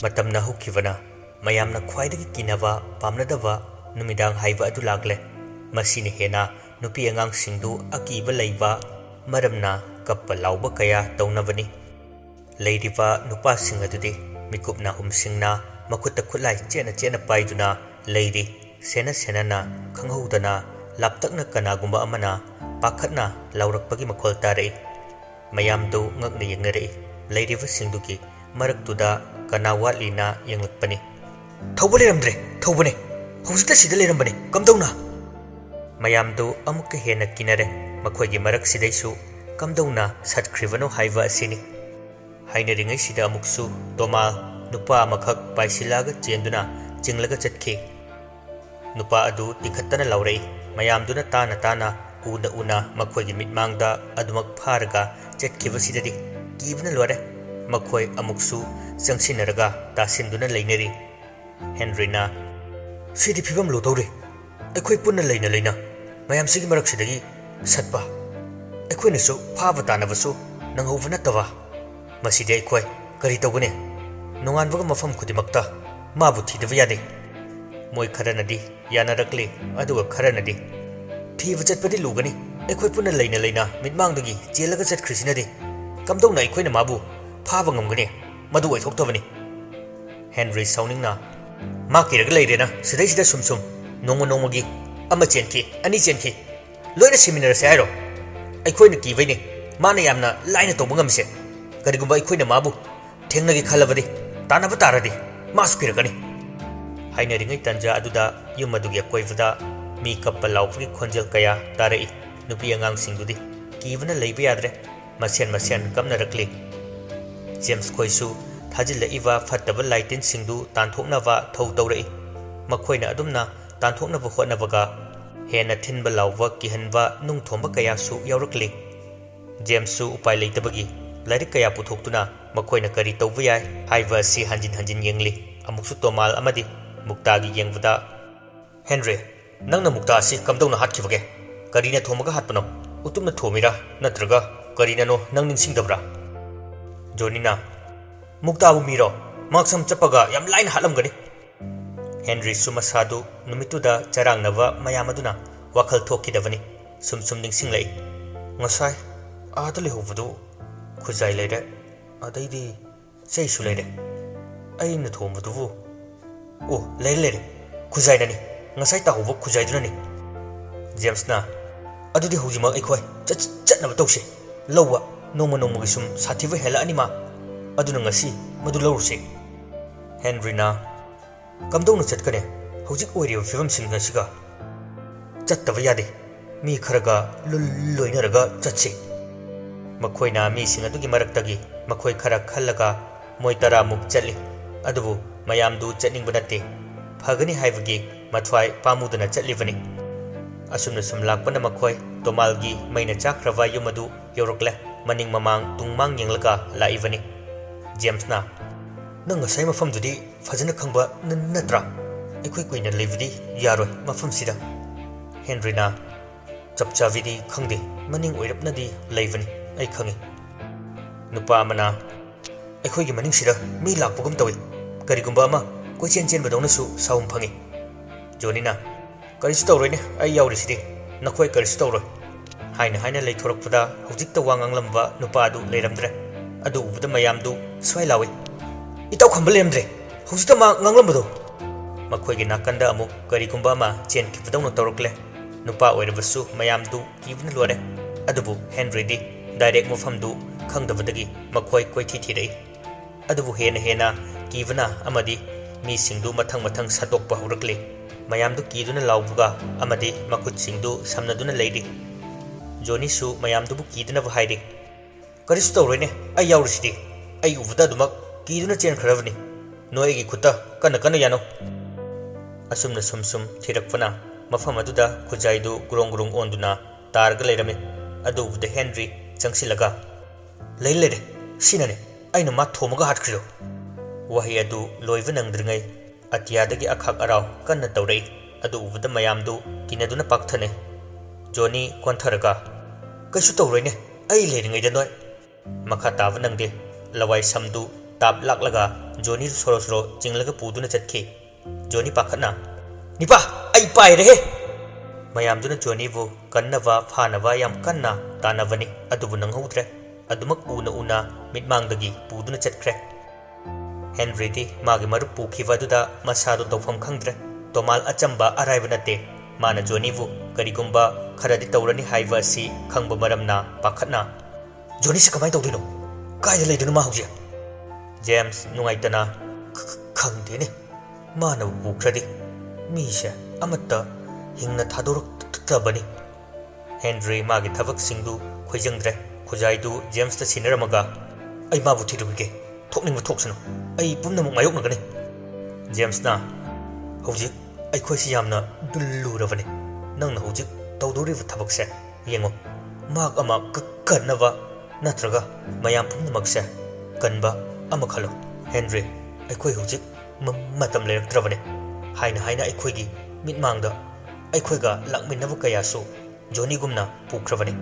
Matamna hukivana mayamna khwaidagi kinaba pamnadaba numidang haiba adu lagle masini hena nupi angang singdu akiba leiba maramna kappa lauba kaya taunabani leiriba nupa singadudi mikupna humsingna makutta khulai chena paiduna leiri sena senana khanghoudana laptakna kanagumba amana pakhatna laurakpagi makhol tare mayamdu ngakna yengnare leiriba singduki maraktuda kana watlina yenglakpani thauba leramdre thaubane hojikta sida lerambane kamdauna mayamdu amukka hena kinare makhoigi marak sidaisu kamdauna satkrivano haiva asini haineringai sida amuksu toma nupa makhak paisilaga chenduna jinglaga chatki nupa adu tikhattana laurei mayamduna tana una makhoigi mitmangda adumak pharaga chatkiba sidadi kibna lore makhoi amuksu sangsinaraga tasinduna leinari Henryna sidi phibam lo tawre aikhoi punna leina mayam sigi marak sidagi satpa aikhoi nasu phaba tanabasu nanghouba nattaba masidi aikhoi kari tawbane nonganbaga mafam khudimakta mabu thidaba yade moi kharanadi yanarakle aduga kharanadi thiba chatpadi lugani aikhoi punna leina mitmangdagi jelaga chatkhrisinade kamdongna aikhoi na mabu phaba ngamgane madu aithoktabani Henry sauningna makiraga leirena sidai sum nongmogi ama chenki ani chenki loina seminarase hairo aikhoi kibaine mana yamna laina tawba ngamse karigumba aikhoi mabu thengnagi khalabadi tanaba taradi masu kiragani haineringai tanja aduda yumadugi akoivada mi kappa laupgi khonjel kaya tarai nupi angang singdudi kibana leiba yadre masen kamnarakli James khoisu thajilla iwa fattaba laitin singdu tanthoknaba thau tawrai makhoina adumna tanthoknaba hotnabaga hena thinba lawwa kihanba nungthomba kaya su yaurakli James su upai leitabagi lairik kaya puthoktuna makhoina kari tawba yai haiba si hanjin yengli amuksu tomal amadi muktagi yengbada Henry nangna mukta si kamdawna hatkibage karina thomaga hatpano utumna thomira natraga karina no nang ningsingdabra Jonina Mukta miro maksam chapaga yam line halamgani Henry sumasadu numituda charangnava mayamaduna wakhal thokidavani sum ningsinglai ngasai adali hubadu khuzai leire adaidi seisu leire aina thombadu o leire khuzai nani ngasai ta hubu khuzai dunani James na adudi hujima aikhoi chatnaba tawse lawa nongmogi sum sathiba hela anima aduna ngasi madu lawrse Henry na kamdongna chatkane hojik oiriba fibam singna siga chattaba yade mi kharaga loinaraga chatse makhoina mi sing adugi maraktagi makhoi khara khallaga moi tara muk chatli adubu mayamdu chatningba natte phagani haibagi mathwai pamudana chatlibani asumna sumlakpana makhoi tomalgi maina chakrava yumadu yorakle maning mamang tungmang yenglaga laibani James na nang sai mafam dudi fajana khangba natra aikhoi kuina leividi yaroi mafam sida Henry na chapchavidi khangde maning oirapnadi leivani ai khangi nupa amana aikhoi gi maning sida mi lakpugum tawi karigumba ama ko chen badongna su saum phangi Jonina karisu tawroine ai yauri sidi nakhoi karisu tawroi haina leithorakpada hojikta wanganglamba nupa adu leiramdre adu ubda mayamdu swai lawi itaw khambalemdre hojikta ma nganglambado makhoigi nakanda amuk karigumba ma chen kipdawna tawrakle nupa oirabasu mayamdu kibna lore adubu Henry di direct mofamdu khangdabadagi makhoi koithi thirei adubu hena kibna amadi mi singdu mathang satokpa hurakle mayamdu kiduna lawbuga amadi makut singdu samnaduna leidi Johnny su mayamdubu kiduna hairi karisu tawroine ai yaurusidi ai ubda dumak kiduna chen kharavani noegi khuta kana yano asumna sum thirakpana mafam aduda khujaidu gurong onduna targa leirame adu ubda Henry changsilaga leilere sinane aina ma thomaga hatkhrido wahi adu loiva nangdringai atiyadagi akhak araw kanna tawrei adu ubda mayamdu kinaduna pakthane Johnny kontharaga kasu tawroine ai leiringai da noi makha tawa nangde lawai samdu tap laklaga Johnny soro soro jinglaga puduna chatki Johnny pakhatna nipa ai pai re mayamduna Johnny bu kannava phanava yam kanna tanavani adubu nanghodre adumak una mitmangdagi puduna chatkre Henry di magi maru pukhiva duda masadu tawfam khangdre tomal achamba araiba nate mana Johnny bu karigumba kharadi tawrani haiva si khangba maramna pakhatna Johnny se kamai tawdino kaida leiduna ma hauja James nungaitana khangdene mana pukhradi mise amatta hingna thadoruktabani Henry magi thabak singdu khoijangdre khojaidu James ta sinaramaga ai mabu thirubige thokning thoksano ai pumna muk mayok nagani James na hojik ai khoisi yamna dulluravani nangna hojik tawdori thabakse yengo mak ama kannawa natraga mayam pumna makse kanba ama khalo Henry ai khoi hojik matam leraktrabani haina ai khoigi mitmangda ai khoiga lakminnawa kayasu Johnny gumna pukravani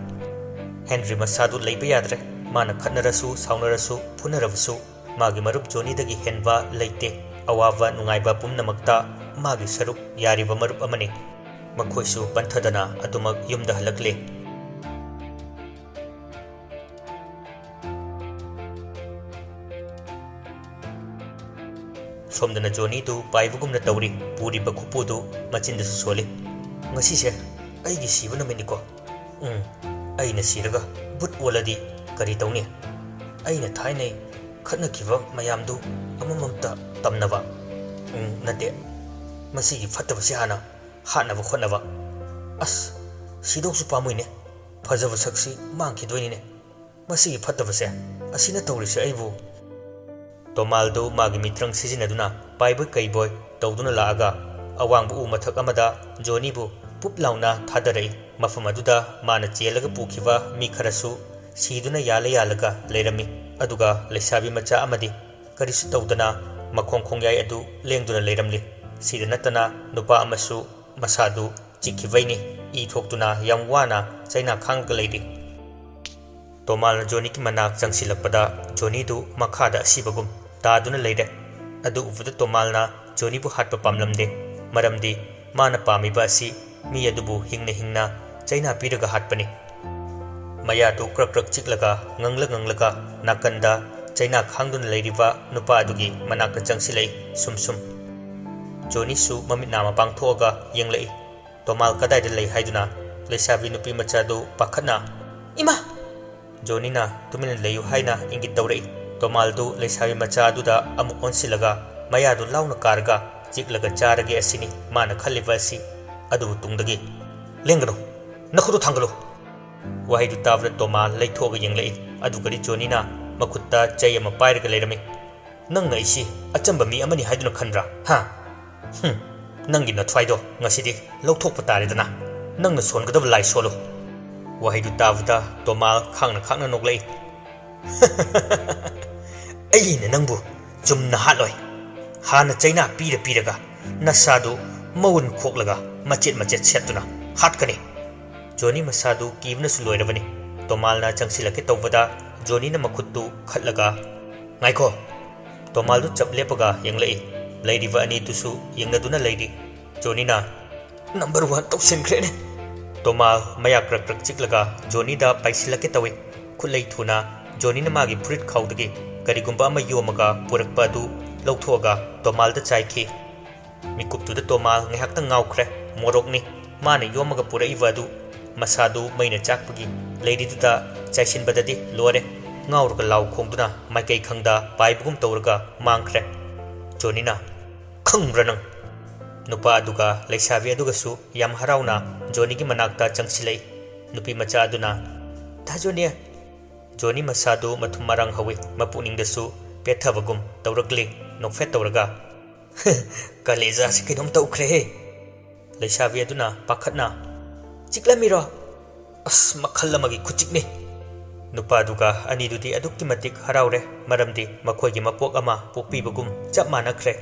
Henry masadu leiba yadre mana khatnarasu saunarasu phunarasu magi marup Johnny dagi henba leite awaba nungaiba pumnamakta magi saruk yariba marup amani makhoisu panthadana adumak yumda halakle somdana Johnny du paibugumna tawri puri bakhupu du machinda su soli ngasi se aigi sibana meniko aina siraga but waladi kari tawni aina thainai khadna kiva mayamdu amamamta tamnava nate masigi fataba se hana hanaba khonava as sidoksu pamuine phajaba saksi mangki doinine masigi fataba se asina tawri se aibu Tomaldo magi mitrang sizinaduna paibu kaiboy tawduna laaga awangbu u mathak amada Johnny bu pup launa thadarai mafam aduda mana chelaga pukhiva mi kharasu siduna yalaga leirami aduga leisabi macha amadi karisu tawdana makhong khongyai adu lengduna leiramli sidana tana nupa amasu masadu chikhivaini I thoktuna yamwana chaina khangga leidi Tomal Johnny ki manak changsilakpada Johnny du makhada asibagum taduna leide adu uvuda Tomalna Johnny bu hatpa pamlamde maramdi mana pamiba asi mi adubu hingna chaina piraga hatpani maya tu krak chiklaga nganglaga nakanda chaina khangduna leiriba nupa adugi manaka changsilai sum Johnny su mamitnama pangthoga yenglai Tomal kadai de lei haiduna leisabi nupi machadu pakhatna ima Johnny na tumina leyu haina ingit tawrei Tomaldu leisabi macha aduda amu onsilaga mayadu launa karga chiklaga charage asini mana khaliba asi adu tungdagi lengano nakhudu thangalo wahaidu tavra Tomal leithoga yenglei adu gari Johnny na makutta chayama pairaga leirami nangna isi achamba mi amani haiduna khanra ha nangi na thwaido ngasidi lauthokpa taredana nangna songadaba lai solo wahaidu tavda Tomal khangna noklei aina nangbu chumna haloi hana chaina piraga nasadu maun khoklaga machet setuna hatkani Johnny masadu kivna suloiravani Tomalna changsilake tawbada Johnny na makhuttu khatlaga ngaiko Tomaldu chaplepaga yenglei leiriva ani tusu yengnaduna leiri Johnny na number 1 tawsenkrene Tomal maya krak chiklaga Johnny da paisilake tawe khulei thuna Johnny na magi purit khawdagi karigumba ama yomaga purakpa du lauthoga Tomal da chaiki mikuptu da Tomal ngihakta ngawkhre morokni mana yomaga puraiva du masadu maina chakpagi leiri du da chaisin badadi lore ngawrga law khongduna maikai khangda paibugum tawrga mangkhre Johnny na khangbranang nupa aduga leisabi aduga su yam harauna Johnny ki manakta changsilai nupi macha aduna ta Johnny masadu mathum marang hawi mapuning dasu pethavagum tawrakli nokfet tawraga kaleja se kinom tawkhre he leisabi aduna pakhatna chiklamiro as makhallamagi khuchikni nupa aduga ani dudi adukki matik haraure maramdi makhoigi mapok ama pokpibagum chap manakre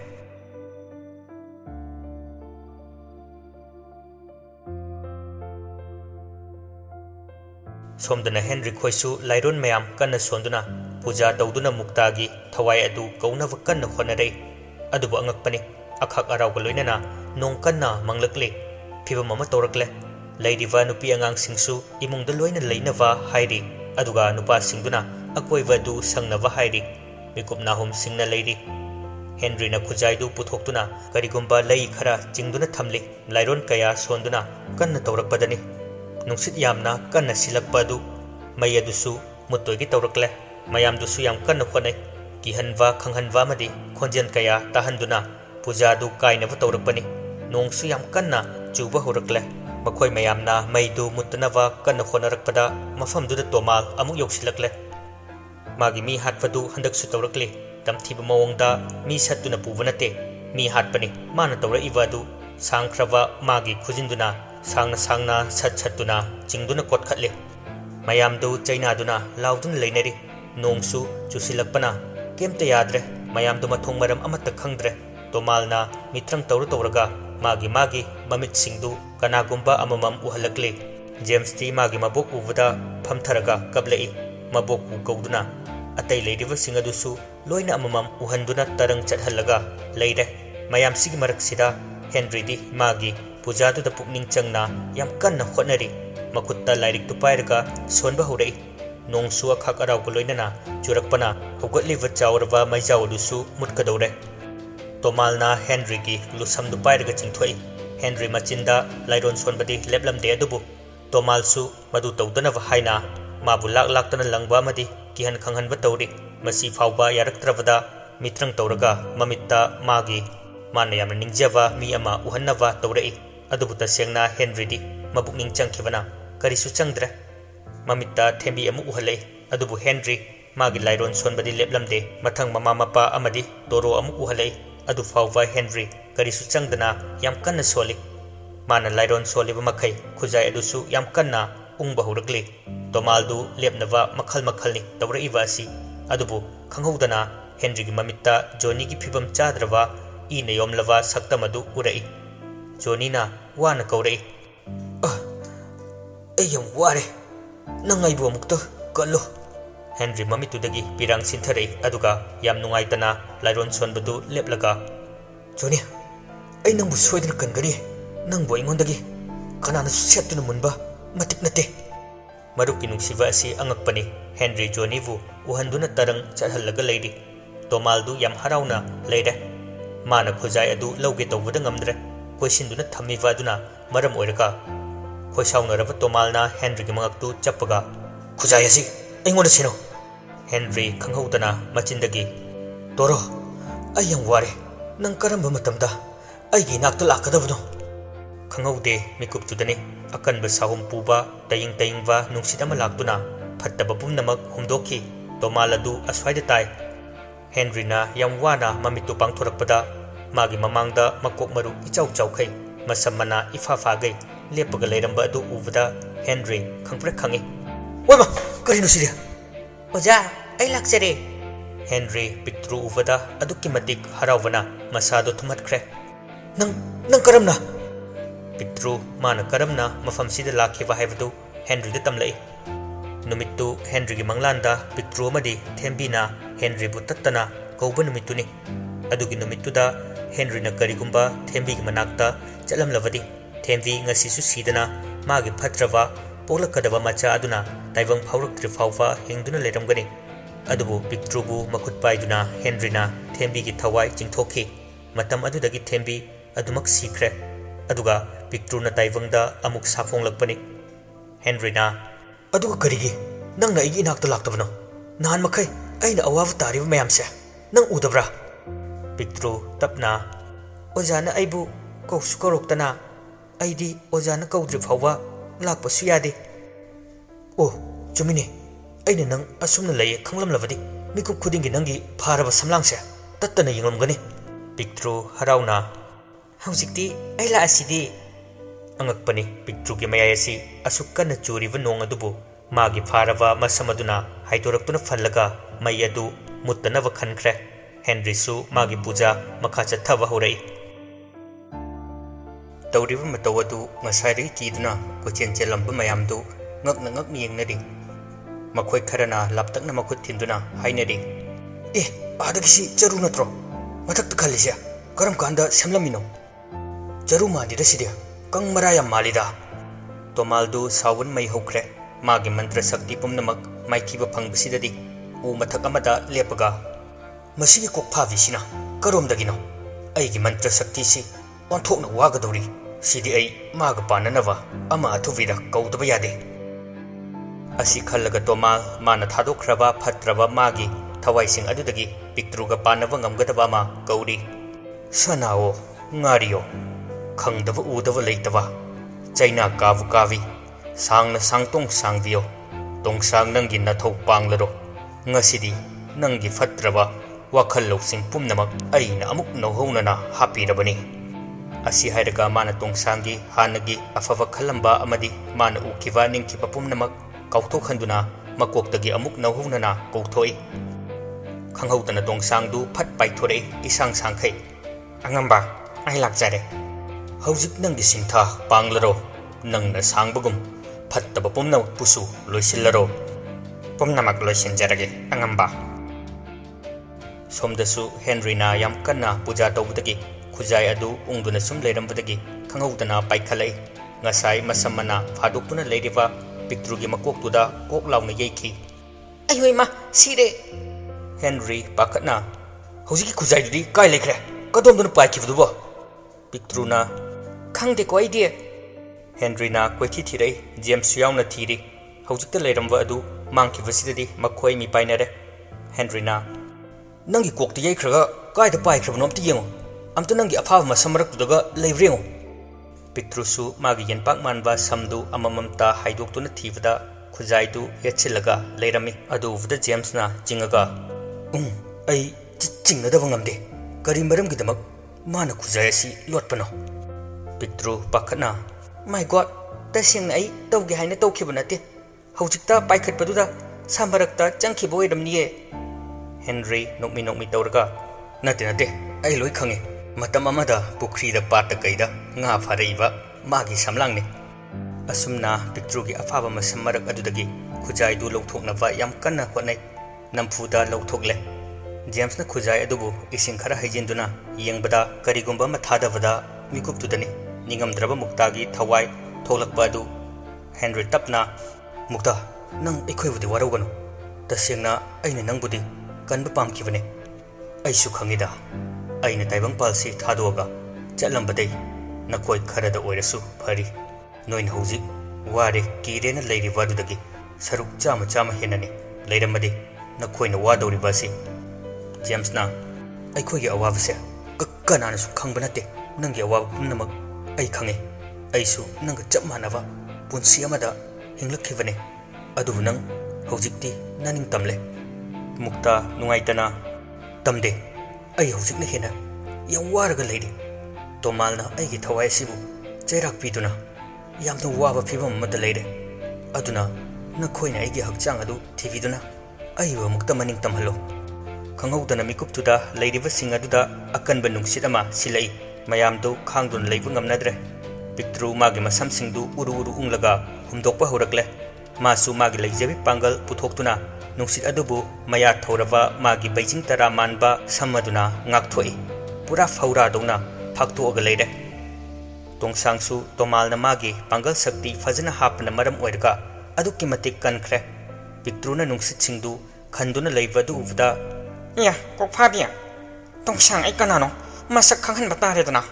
somdana Henry khoisu lairon mayam kanna sonduna puja tawduna muktagi thawai adu kaunava kanna khonarei adubu angakpani akhak arauga loinana nong kanna manglakle phibam ama torakle leiriva nupi angang singsu imungda loina leinava hairi aduga nupa singduna akoiva du sangnava hairi mikup nahum singna leiri Henry na khujai du puthokduna karigumba lei khara jingduna thamli lairon kaya sonduna kanna tawrakpadani nungsit yamna kanna silakpa du mai adusu muttoigi tawrakle mayam dusu yam kanna khonai kihanwa khanghanwa madi khonjen kaya tahanduna puja du kainava tawrakpani nongsu yam kanna chuba horakle makhoi mayamna mai du muttanava kanna khonarakpada mafamduda tomal amuk yoksilakle magi mi hatfadu handaksu tawrakli tamthiba mawongda mi sattuna pubanate mi hatpani mana tawra ivadu sangkrava magi khujinduna sangna sattuna jingduna kotkhatle mayamdu chainaduna lauduna leinari nongsu chusilakpana kemta yadre mayamdu mathong maram amata khangdre tomalna mitrang tawraga magi mamit singdu kanagumba amamam uhalakle James T magi mabok uvada phamtharaga kablei mabok u kauduna atai leiriva singadusu loina amamam uhanduna tarang chathalaga leire mayam sigi maraksida Henry di magi puja du da pukning changna yam kanna khonari makutta lairik tu pairaga sonba horei nongsu akhak arau ko loinana churakpana hogotliva chawrwa maijawadusu mutkadore tomalna Henry gi lusam du pairaga chingthoi Henry machinda lairon sonbadi leblamde adubu tomalsu madu tawdana wa haina mabu laktana langba madi kihan khanghanba tawri masi fawba yaraktrabada mitrang tawraga mamitta magi mana yamna ningjava mi ama uhannava tawrei adubu tasengna Henry di mabukning changkhibana karisu changdre mamitta thembi amu uhalei adubu Henry magi lairon sonbadi leblamde mathang mama mapa amadi toro amu uhalei adu fawba Henry karisu changdana yam kanna soli mana lairon soliba makhai khujai adusu yam kanna ungba hurakli tomaldu lepnava makhalni tawraiva asi adubu khanghodana Henry gi mamitta Johnny gi phibam chadrava ina yomlava saktamadu urai Johnny na wana kaurei ayam ware nangai bu mukta kallo Henry mamitudagi pirang sintharei aduga yam nungaitana lairon sonbadu leplaga Johnny ai nangbu soidana kangani nangbu ingondagi kanana settuna munba matik nate maruk inungsiva asi angakpani Henry Johnny vu uhanduna tarang chathalaga leiri tomaldu yam harauna leire mana khujai adu lauge tawbada ngamdre koisinduna thamiva aduna maram oiraga khoisaunaraba tomalna Henry gi mangaktu chappaga khujai asi aingonda sino Henry khanghodana machindagi toro ayang ware nang karamba matamda aigi nakta lakadabno khangaude mikuptudani akanba sahum puba tayingwa nungsidama laktuna phattaba pumnamak humdokhi tomaladu aswaida tai Henry na yamwana mamitu pangthorakpada magi mamangda makok maru ichau chaukhai masamana ifafagai lepaga leiramba adu ubada Henry khangpre khangi oima karino siria oja ai laksare Henry Piktru ubada adukki matik harawna masado thumatkre nang karamna Piktru mana karamna mafamsida lakhiba haibadu Henry da tamlai numittu Henry gi manglanda Piktru amadi thembina Henry bu tattana kauba numituni adugi numittuda Henry na karigumba thembi gi manakta chalamlavadi thembi ngasisu sidana magi phatrava polakadava macha aduna taibang phaurak trifawfa hingduna leramgani adubu Piktru bu makut paiduna Henry na thembi gi thawai chingthokhi matam adudagi thembi adumak sikre aduga Piktru na taibangda amuk safong Henry na aduga karigi nang na igi nakta laktabno nahan makai aina awava tariba mayamse nang udabra Piktru tapna ojana aibu kousu koroktana aidi ojana kaudri phawa lakpasu yade oh chumini aina nang asumna laye khanglamlavadi mikup khudingi nangi pharaba samlangse tattana yinglamgani Piktru harauna hausikti aila asidi angakpani Piktru gi mayayasi asukkanna churiva nong adubu magi pharava masamaduna haidoraktuna fallaga mayadu muttanava khankre Henry su magi puja makha chathava horai tawriba matawadu ngasari kiduna kochen chelamba mayamdu ngakna ngakni yengnari Makhoi kharana laptakna makhut thinduna hainari. Adagisi charu natro. Mathakta khalisia. Karam kanda semlamino. Charu mandida sidia. Kang maraya malida. Tomaldu sawan mai hokre. Magi mantra sakti pumnamak maithiba phangbasidadi. U mathak amada lepaga. Masigi kokphavisina. Karomdagino. Aigi mantra sakti si. Onthokna wagadori. Sidi ai maga pananava. Ama athuvida kaudaba yade. Asi khallaga Tomal mana thadokhraba phatraba magi thawaising adudagi Piktruga panava ngamgadaba ma kauri. Sanao ngariyo khangdava udava leitava chaina kavu kavi sangna sangtong sangviyo tongsang nangi nathau panglaro ngasidi nangi phatraba wakhal loksing pumnamak aina amuk nohonana hapirabani. Asi hairaga mana tongsangi hanagi afava khalamba amadi mana ukiva ningkiba pumnamak kautokhanduna makoktagi amuk nohonana kauthoi. Khanghaudana tongsangdu phat paithore isang sangkhai. Angamba ai lakjare. Haujik nangi singtha panglaro nangna sangbagum phattaba pumnamak pusu loisillaro. Pumnamak loisinjarage angamba. Somdasu Henryna yam kanna puja tawbudagi khujai adu ungduna sum leirambadagi khanghaudana paikhalai. Ngasai masamana phadokpuna leiriba Piktrugi makoktuda koklauna yeiki. Ayoi ma sire. Henry pakatna. Haujiki khujai dudi kai lekre. Kadomduna paikhibuduba. Piktruna khangde ko idea. Henryna koithi thirai James yauna thiri. Haujikta leiramba adu mangkhibasidadi makhoi mi painare. Henryna nangi kokti yaikhraga kaida paikhrabuno amta yengo. Amta nangi afava masamaraktudaga leivrengo. Piktrusu magi yenpak manba samdu amamamta haidoktuna thibada khujaidu yetchilaga leirami aduvda Jamesna jingaga ai chingnadaba ngamde kari maramgidamak mana khujai asi lotpano. Piktru pakhatna my god tasengna ai tawge haina tawkhiba nate haujikta paikhatpaduda samarakta changkhiba oiramniye. Henry nokmi tawraga nate ai loi khange matam amada pukhri pata kaida nga pharaiba magi samlangni. Asumna Piktrugi afaba masamarak adudagi khujai du lawthoknaba yam kanna hotnai namfuda lawthokle. Jamesna khujai adubu ising khara haijinduna yengbada karigumba mathadavada mikuptudani ningamdraba muktagi thawai tholakpa adu. Henry tapna mukta nang ekhoibudi warogano tasengna aina nangbudi kanba pamkhibane aisu khangida aina taibang palsi thadoga chatlambadai nakoi kharada oirasu phari noin hojik ware kirena leiriba dudagi saruk chama henani leiramadi nakoina wadoribasi. Jamesna aikhoigi awabase kanana su khangbanatte nangi awab pumnamak ai khange aisu nanga chap manaba punsi amada hinglakhibane adu nang hojikti naning tamle. Mukta nungaitana tamde ai hojikna hena yam waraga leiri. Tomalna aigi thawai sibu chairak piduna yamna waba phibam amada leire aduna nakhoina aigi hakchang adu thibiduna aiwa mukta maning tamhalo. Khanghaudana mikuptuda leiriba sing aduda akanba nungsit ama silai mayamdu khangdun leibu ngamnadre. Piktru magi masamsingdu uru unglaga humdokpa horakle. Masu magi leijabi pangal puthoktuna nungsit adubu maya thoraba magi Beijing tara manba samaduna ngakthoi pura faura dona phaktoga leire. Tongsangsu Tomalna magi pangal sakti fajana hapna maram oirga adukki matik kankhre. Piktruna nungsit singdu khanduna leibadu uvda ya kokphadia tongsang ai kanano masak khanghan bataredana.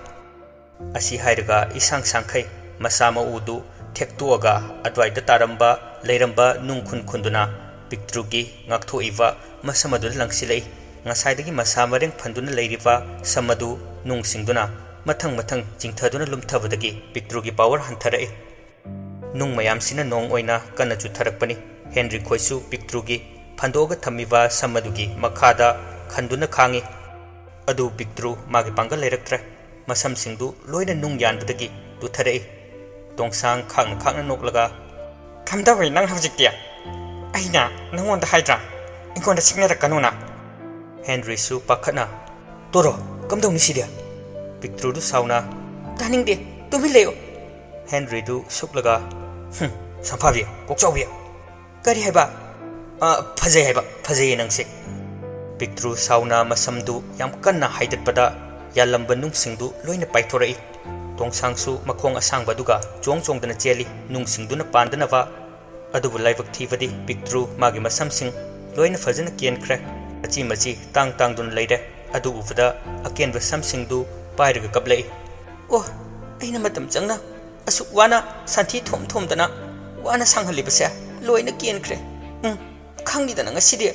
Asi hairaga isang sangkhai masama udu thektuaga adwaida taramba leiramba nungkhun khunduna Piktrugi ngakthoiva masamadu langsilai. Ngasaidagi masamareng phanduna leiriva samadu nungsingduna mathang jingthaduna lumthabadagi Piktrugi power hantharae. Nung mayamsina nong oina kana chutharakpani. Henry khoisu Piktrugi phandoga thamiva samadugi makhada khanduna khangi adu Piktru magi pangal leiraktre masamsingdu loina nung yanbadagi tutharae. Tongsang khangna noklaga khamdawai nang hawjiktia aina nangonda haidra ingonda signarakkanuna. Henry su pakhatna toro kamdawni sidia. Piktru du sauna taningde tumi leo. Henry du suklaga samphavi kokchawbi kari haiba ꯐꯖꯩ ꯍꯥꯏꯕ ꯐꯖꯩꯌꯦ ꯅꯪꯁꯦ ꯄꯤꯛꯇ꯭ꯔꯨ ꯁꯥꯎꯅ ꯃꯁꯝꯗꯨ ꯌꯥꯝ ꯀꯟꯅ ꯍꯥꯏꯗꯠꯄꯗ ꯌꯥꯜꯂꯝꯕ ꯅꯨꯡꯁꯤꯡꯗꯨ ꯂꯣꯏꯅ ꯄꯥꯏꯊꯣꯔꯛꯏ ꯇꯣꯡꯁꯥꯡꯁꯨ ꯃꯈꯣꯡ ꯑꯁꯥꯡꯕ ꯑꯗꯨꯒ ꯆꯣꯡ ꯆꯣꯡꯗꯅ ꯆꯦꯜꯂꯤ ꯅꯨꯡꯁꯤꯡꯗꯨꯅ ꯄꯥꯟꯗꯅꯕ ꯑꯗꯨꯕꯨ ꯂꯥꯏꯕꯛ ꯊꯤꯕꯗꯤ ꯄꯤꯛꯇ꯭ꯔꯨ ꯃꯥꯒꯤ ꯃꯁꯝꯁꯤꯡ ꯂꯣꯏꯅ ꯐꯖꯅ ꯀꯦꯟꯈ꯭ꯔꯦ ꯃꯆꯤ ꯃꯆꯤ ꯇꯥꯡ ꯇꯥꯡꯗꯨꯅ ꯂꯩꯔꯦ ꯑꯗꯨ ꯎꯕꯗ ꯑꯀꯦꯟꯕ ꯁꯝꯁꯤꯡꯗꯨ ꯄꯥꯏꯔꯒ ꯀꯞꯂꯛꯏ ꯑꯣ ꯑꯩꯅ ꯃꯇꯝ ꯆꯪꯅ ꯑꯁꯨꯛ ꯋꯥꯅ ꯁꯟꯊꯤ ꯊꯣꯝ ꯊꯣꯝꯗꯅ ꯋꯥꯅ ꯁꯥꯡꯍꯜꯂꯤꯕꯁꯦ ꯂꯣꯏꯅ ꯀꯦꯟꯈ꯭ꯔꯦ ꯈꯪꯅꯤꯗꯅ ꯉꯁꯤꯗꯤ